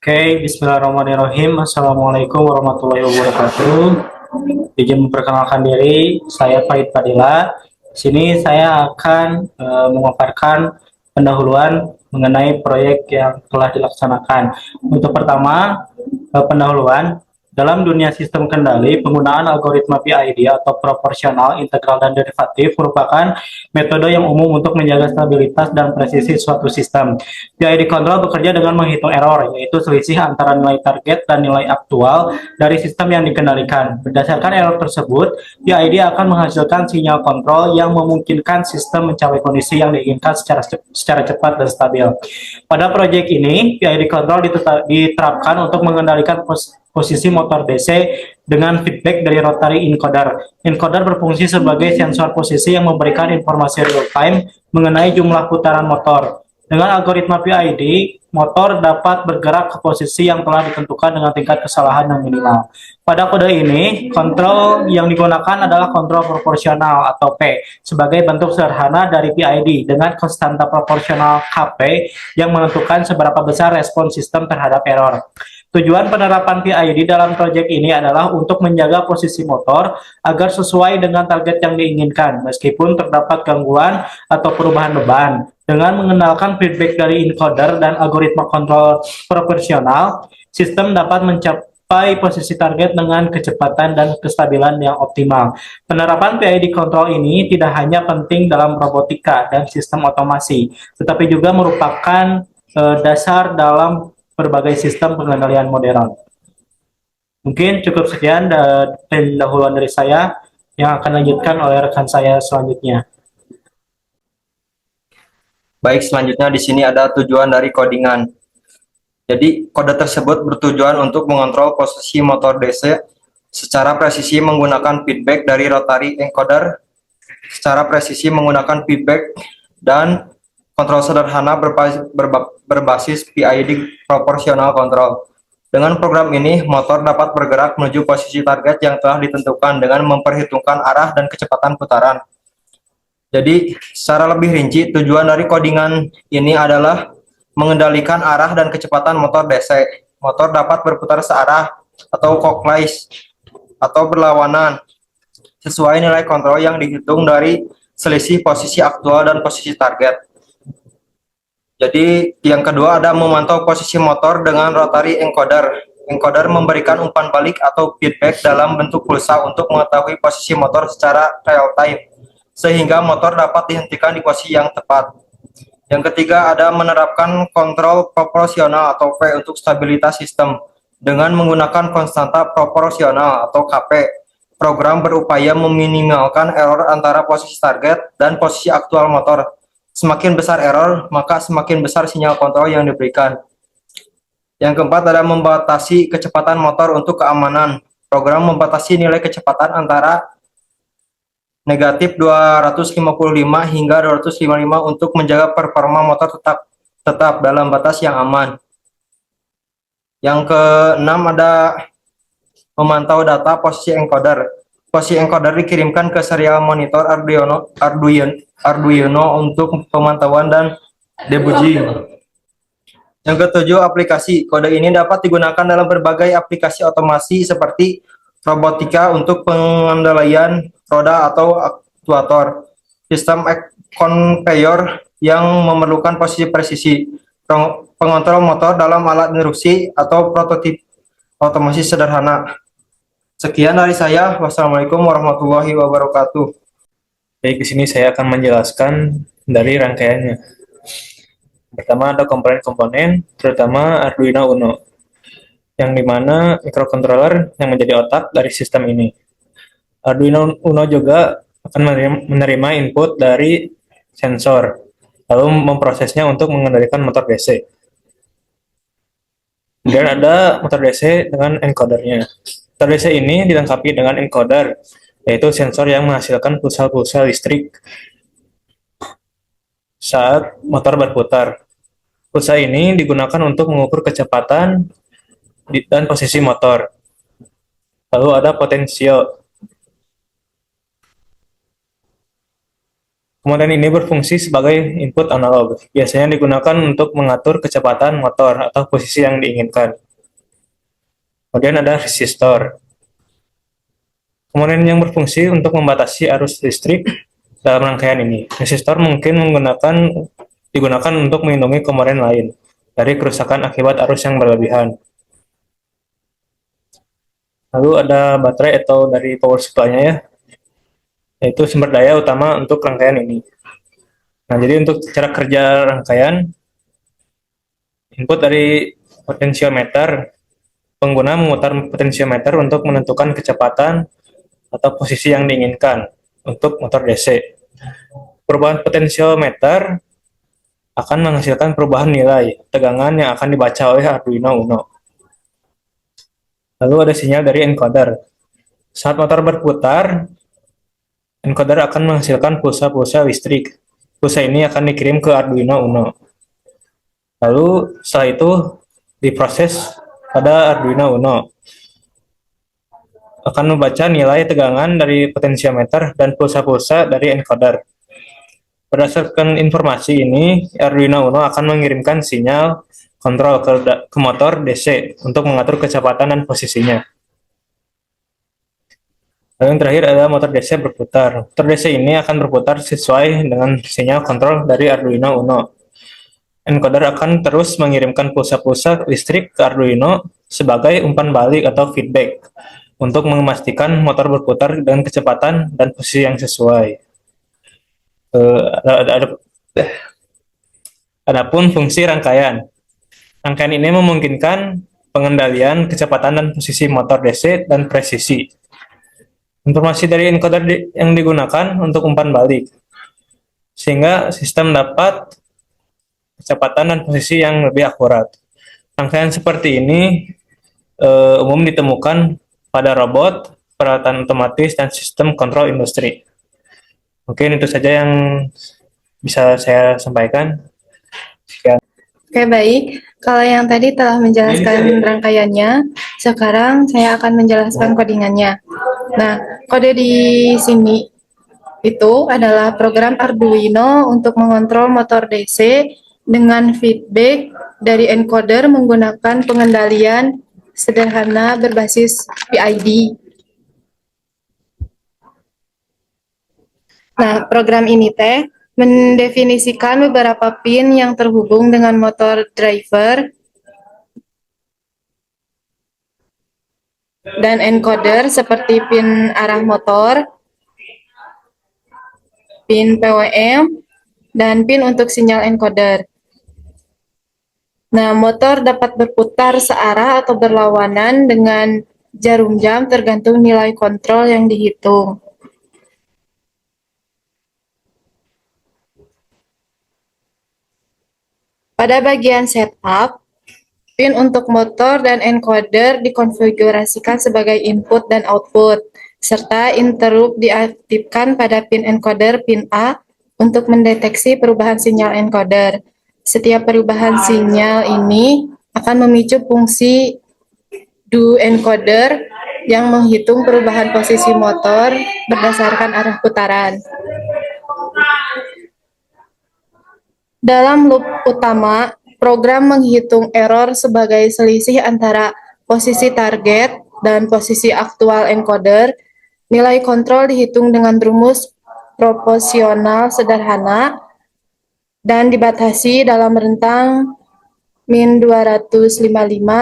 Oke, Bismillahirrahmanirrahim. Assalamualaikum warahmatullahi wabarakatuh. Izin memperkenalkan diri, saya Farid Fadila. Di sini saya akan memaparkan pendahuluan mengenai proyek yang telah dilaksanakan. Untuk pertama, pendahuluan dalam dunia sistem kendali, penggunaan algoritma PID atau proporsional, integral, dan derivatif merupakan metode yang umum untuk menjaga stabilitas dan presisi suatu sistem. PID control bekerja dengan menghitung error, yaitu selisih antara nilai target dan nilai aktual dari sistem yang dikendalikan. Berdasarkan error tersebut, PID akan menghasilkan sinyal kontrol yang memungkinkan sistem mencapai kondisi yang diinginkan secara cepat dan stabil. Pada proyek ini, PID control diterapkan untuk mengendalikan posisi motor DC dengan feedback dari rotary encoder. Encoder berfungsi sebagai sensor posisi yang memberikan informasi real time mengenai jumlah putaran motor. Dengan algoritma PID, motor dapat bergerak ke posisi yang telah ditentukan dengan tingkat kesalahan yang minimal. Pada kode ini, kontrol yang digunakan adalah kontrol proporsional atau P sebagai bentuk sederhana dari PID dengan konstanta proporsional KP yang menentukan seberapa besar respon sistem terhadap error. Tujuan penerapan PID dalam proyek ini adalah untuk menjaga posisi motor agar sesuai dengan target yang diinginkan, meskipun terdapat gangguan atau perubahan beban. Dengan mengenalkan feedback dari encoder dan algoritma kontrol proporsional, sistem dapat mencapai posisi target dengan kecepatan dan kestabilan yang optimal. Penerapan PID control ini tidak hanya penting dalam robotika dan sistem otomasi, tetapi juga merupakan dasar dalam berbagai sistem pengendalian modern. Mungkin cukup sekian pendahuluan dari saya yang akan lanjutkan oleh rekan saya selanjutnya. Baik, selanjutnya di sini ada tujuan dari codingan. Jadi, kode tersebut bertujuan untuk mengontrol posisi motor DC secara presisi menggunakan feedback dari rotary encoder, secara presisi menggunakan feedback dan kontrol sederhana berbasis PID proportional control. Dengan program ini, motor dapat bergerak menuju posisi target yang telah ditentukan dengan memperhitungkan arah dan kecepatan putaran. Jadi, secara lebih rinci, tujuan dari codingan ini adalah mengendalikan arah dan kecepatan motor DC. Motor dapat berputar searah atau clockwise atau berlawanan sesuai nilai kontrol yang dihitung dari selisih posisi aktual dan posisi target. Jadi, yang kedua ada memantau posisi motor dengan rotary encoder. Encoder memberikan umpan balik atau feedback dalam bentuk pulsa untuk mengetahui posisi motor secara real time, sehingga motor dapat dihentikan di posisi yang tepat. Yang ketiga ada menerapkan kontrol proporsional atau P untuk stabilitas sistem. Dengan menggunakan konstanta proporsional atau KP, program berupaya meminimalkan error antara posisi target dan posisi aktual motor. Semakin besar error, maka semakin besar sinyal kontrol yang diberikan. Yang keempat ada membatasi kecepatan motor untuk keamanan. Program membatasi nilai kecepatan antara negatif 255 hingga 255 untuk menjaga performa motor tetap dalam batas yang aman. Yang keenam ada memantau data posisi encoder. Posisi encoder dikirimkan ke serial monitor Arduino untuk pemantauan dan debugging. Yang ketujuh, aplikasi. Kode ini dapat digunakan dalam berbagai aplikasi otomasi seperti robotika untuk pengendalian roda atau aktuator, sistem conveyor yang memerlukan posisi presisi, pengontrol motor dalam alat instruksi atau prototip otomasi sederhana. Sekian dari saya. Wassalamualaikum warahmatullahi wabarakatuh. Baik, di sini saya akan menjelaskan dari rangkaiannya. Pertama ada komponen-komponen, terutama Arduino Uno, yang dimana microcontroller yang menjadi otak dari sistem ini. Arduino Uno juga akan menerima input dari sensor, lalu memprosesnya untuk mengendalikan motor DC. Kemudian ada motor DC dengan encodernya. Motor DC ini dilengkapi dengan encoder, yaitu sensor yang menghasilkan pulsa-pulsa listrik saat motor berputar. Pulsa ini digunakan untuk mengukur kecepatan dan posisi motor. Lalu ada potensio. Kemudian ini berfungsi sebagai input analog. Biasanya digunakan untuk mengatur kecepatan motor atau posisi yang diinginkan. Kemudian ada resistor. Kemudian yang berfungsi untuk membatasi arus listrik dalam rangkaian ini. Resistor mungkin digunakan untuk melindungi komponen lain dari kerusakan akibat arus yang berlebihan. Lalu ada baterai atau dari power supply-nya ya, yaitu sumber daya utama untuk rangkaian ini. Nah, jadi untuk cara kerja rangkaian, input dari potensiometer, pengguna memutar potensiometer untuk menentukan kecepatan atau posisi yang diinginkan untuk motor DC. Perubahan potensiometer akan menghasilkan perubahan nilai tegangan yang akan dibaca oleh Arduino Uno. Lalu ada sinyal dari encoder. Saat motor berputar, encoder akan menghasilkan pulsa-pulsa listrik. Pulsa ini akan dikirim ke Arduino Uno. Lalu setelah itu diproses pada Arduino Uno. Akan membaca nilai tegangan dari potensiometer dan pulsa-pulsa dari encoder. Berdasarkan informasi ini, Arduino Uno akan mengirimkan sinyal kontrol ke motor DC untuk mengatur kecepatan dan posisinya. Lalu yang terakhir adalah motor DC berputar. Motor DC ini akan berputar sesuai dengan sinyal kontrol dari Arduino Uno. Encoder akan terus mengirimkan pulsa-pulsa listrik ke Arduino sebagai umpan balik atau feedback untuk memastikan motor berputar dengan kecepatan dan posisi yang sesuai. Adapun fungsi rangkaian. Rangkaian ini memungkinkan pengendalian kecepatan dan posisi motor DC dan presisi. Informasi dari encoder yang digunakan untuk umpan balik, sehingga sistem dapat kecepatan dan posisi yang lebih akurat. Rangkaian seperti ini umum ditemukan pada robot, peralatan otomatis, dan sistem kontrol industri. Mungkin itu saja yang bisa saya sampaikan. Sekian. Oke, baik. Kalau yang tadi telah menjelaskan rangkaiannya, sekarang saya akan menjelaskan codingannya. Nah, kode di sini itu adalah program Arduino untuk mengontrol motor DC dengan feedback dari encoder menggunakan pengendalian sederhana berbasis PID. Nah, program ini mendefinisikan beberapa pin yang terhubung dengan motor driver dan encoder seperti pin arah motor, pin PWM, dan pin untuk sinyal encoder. Nah, motor dapat berputar searah atau berlawanan dengan jarum jam tergantung nilai kontrol yang dihitung. Pada bagian setup, pin untuk motor dan encoder dikonfigurasikan sebagai input dan output, serta interrupt diaktifkan pada pin encoder pin A untuk mendeteksi perubahan sinyal encoder. Setiap perubahan sinyal ini akan memicu fungsi do encoder yang menghitung perubahan posisi motor berdasarkan arah putaran. Dalam loop utama, program menghitung error sebagai selisih antara posisi target dan posisi aktual encoder. Nilai kontrol dihitung dengan rumus proporsional sederhana dan dibatasi dalam rentang min 255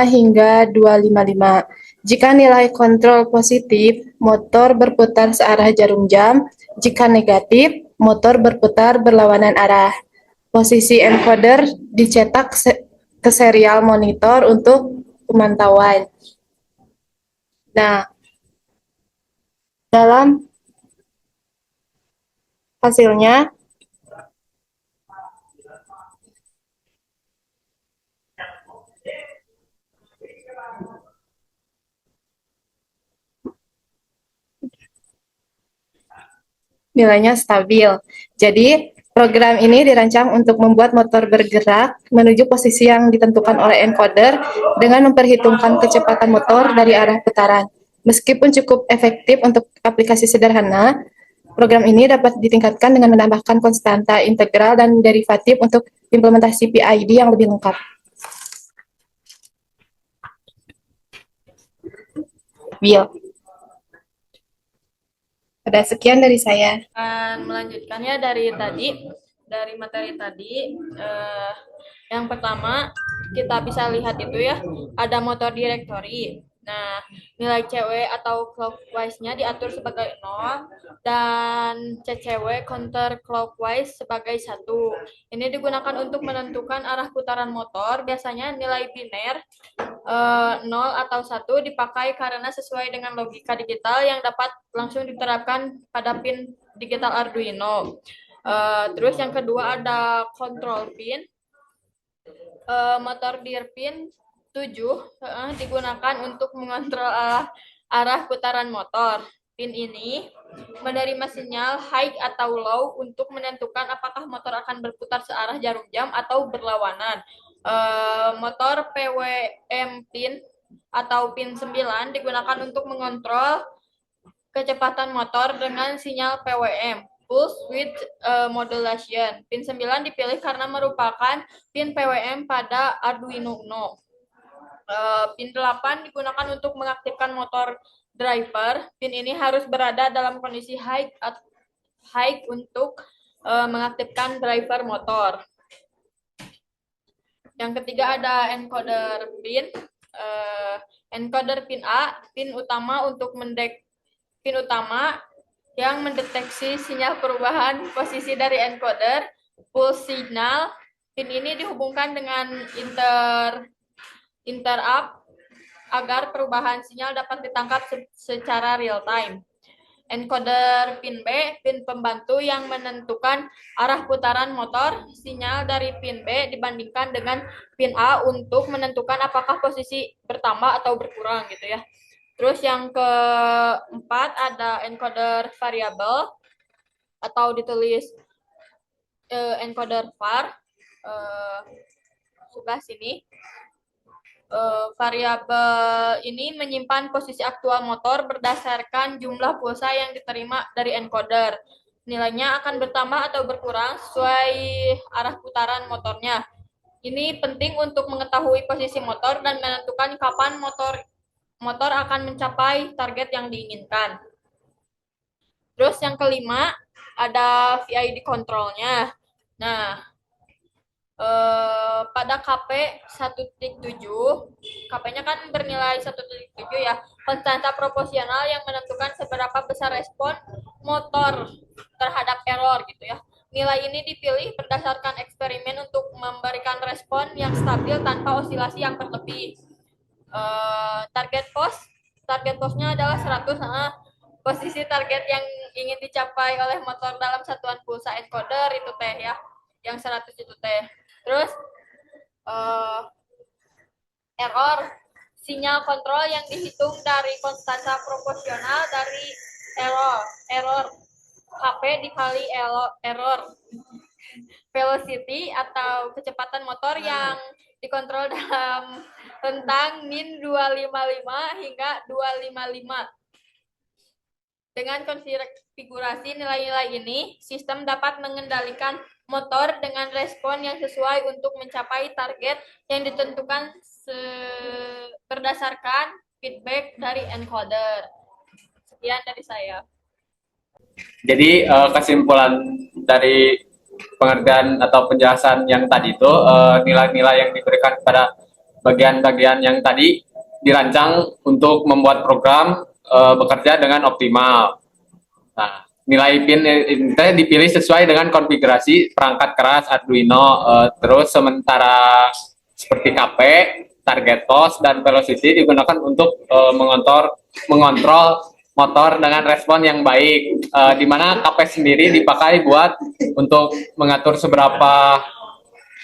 hingga 255. Jika nilai kontrol positif, motor berputar searah jarum jam. Jika negatif, motor berputar berlawanan arah. Posisi encoder dicetak ke serial monitor untuk pemantauan. Nah, dalam hasilnya, nilainya stabil. Jadi, program ini dirancang untuk membuat motor bergerak menuju posisi yang ditentukan oleh encoder dengan memperhitungkan kecepatan motor dari arah putaran. Meskipun cukup efektif untuk aplikasi sederhana, Program ini dapat ditingkatkan dengan menambahkan konstanta integral dan derivatif untuk implementasi PID yang lebih lengkap. Will. Ada sekian dari saya. Melanjutkannya dari materi tadi, yang pertama kita bisa lihat itu ya, ada motor directory. Nah, nilai CW atau clockwise-nya diatur sebagai 0 dan CCW counterclockwise sebagai 1. Ini digunakan untuk menentukan arah putaran motor. Biasanya nilai biner 0 atau 1 dipakai karena sesuai dengan logika digital yang dapat langsung diterapkan pada pin digital Arduino. Terus yang kedua ada control pin. Motor dir pin 7 digunakan untuk mengontrol arah putaran motor. Pin ini menerima sinyal high atau low untuk menentukan apakah motor akan berputar searah jarum jam atau berlawanan. Motor PWM pin atau pin 9 digunakan untuk mengontrol kecepatan motor dengan sinyal PWM. Pulse width modulation. Pin 9 dipilih karena merupakan pin PWM pada Arduino Uno. Pin 8 digunakan untuk mengaktifkan motor driver. Pin ini harus berada dalam kondisi high untuk mengaktifkan driver motor. Yang ketiga ada encoder pin. Encoder pin A, pin utama yang mendeteksi sinyal perubahan posisi dari encoder. Pulse signal. Pin ini dihubungkan dengan interrupt agar perubahan sinyal dapat ditangkap secara real time. Encoder pin B, pin pembantu yang menentukan arah putaran motor. Sinyal dari pin B dibandingkan dengan pin A untuk menentukan apakah posisi bertambah atau berkurang gitu ya. Terus yang keempat ada encoder variabel atau ditulis encoder var. Sebelah sini. Variabel ini menyimpan posisi aktual motor berdasarkan jumlah pulsa yang diterima dari encoder. Nilainya akan bertambah atau berkurang sesuai arah putaran motornya. Ini penting untuk mengetahui posisi motor dan menentukan kapan motor akan mencapai target yang diinginkan. Terus yang kelima ada VID control-nya. Nah, pada KP 1.7, KP-nya kan bernilai 1.7 ya, konstanta proporsional yang menentukan seberapa besar respon motor terhadap error gitu ya. Nilai ini dipilih berdasarkan eksperimen untuk memberikan respon yang stabil tanpa osilasi yang berlebih. Target postnya adalah 100. Posisi target yang ingin dicapai oleh motor dalam satuan pulsa encoder itu T ya, yang 100 itu T. Terus error, sinyal kontrol yang dihitung dari konstanta proporsional dari error HP dikali error velocity atau kecepatan motor yang dikontrol dalam rentang min 255 hingga 255. Dengan konfigurasi nilai-nilai ini, sistem dapat mengendalikan motor dengan respon yang sesuai untuk mencapai target yang ditentukan berdasarkan feedback dari encoder. Sekian dari saya. Jadi kesimpulan dari pengertian atau penjelasan yang tadi itu, nilai-nilai yang diberikan pada bagian-bagian yang tadi dirancang untuk membuat program bekerja dengan optimal. Nah, nilai pin ini dipilih sesuai dengan konfigurasi perangkat keras Arduino. Terus sementara seperti KP, target post, dan velocity digunakan untuk mengontrol motor dengan respon yang baik. Di mana KP sendiri dipakai buat untuk mengatur seberapa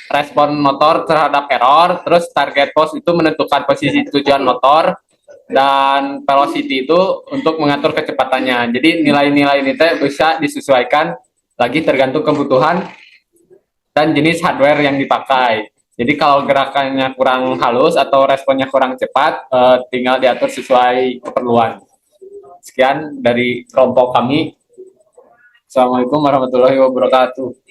respon motor terhadap error. Terus target post itu menentukan posisi tujuan motor, dan velocity itu untuk mengatur kecepatannya. Jadi nilai-nilai ini bisa disesuaikan lagi tergantung kebutuhan dan jenis hardware yang dipakai. Jadi kalau gerakannya kurang halus atau responnya kurang cepat, tinggal diatur sesuai keperluan. Sekian dari kelompok kami. Assalamualaikum warahmatullahi wabarakatuh.